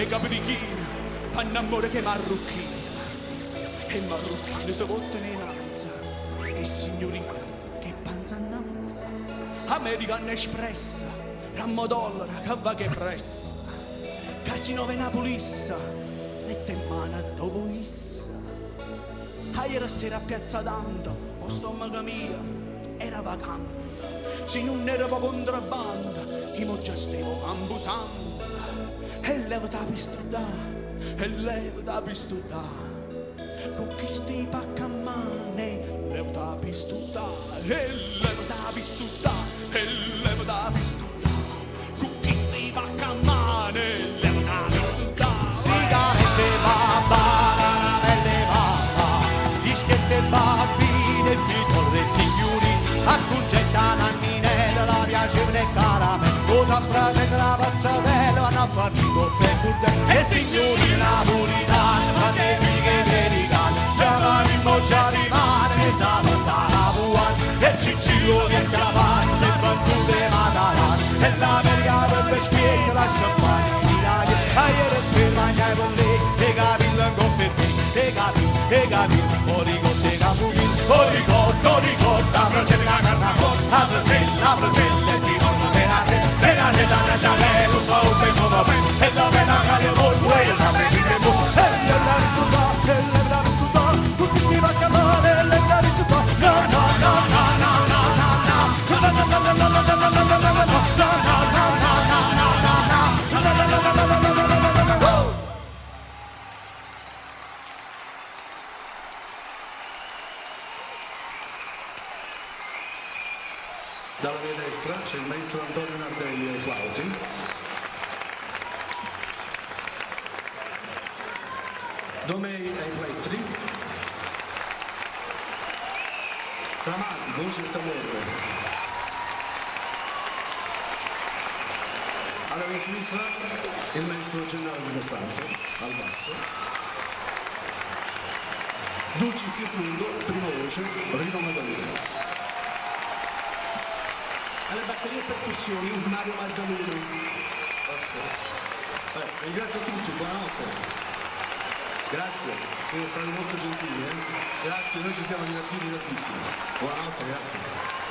e capi di chi fanno amore che marrucchino e marrucchino si vottano in alza e signorina che panza annanza American Express rammo dollaro che va che pressa Casino Venapolissa mette in mano a dopo issa ieri sera a Piazza Dante lo stomaco mio era vacante se non era per contrabbando io già stavo ambusando e levo da pistolare con chi stai pacca a mane levo da pistolare e levo da pistolare con chi stai pacca a mane levo da pistolare Sigarette banana belle mamma dischette bambine figliole signori accontentano a Minella la piacevole caramella cosa frase che la pazzatella hanno partito per tutte e signori napolitani ma che fighe americane già la rimoggia rimane e sa lontana buona e Ciccio di Chiavanza se battute matarane e l'americano per spiega la champagne ieri sera mangiai con lei e capillo in confetti e capillo origo te capulli origo la frasella la carnacola la frasella e ti porto sera la giallo un po' per come e la pena cade molto e la prendite molto e la risutà tutti si va a chiamare e la risutà no Dalla mia destra c'è il maestro Antonio Nardelli ai flauti. Domei ai plettri. Ramati, voce e tamburo. Alla mia sinistra il maestro Gennaro di Costanzo, al basso. Dulcis in fondo, prima voce, Rino Madalena. Alle batterie e percussioni Mario Maggialoni. Ringrazio a tutti, buonanotte. Grazie, siete stati molto gentili. Grazie, noi ci siamo divertiti tantissimo. Buonanotte, grazie.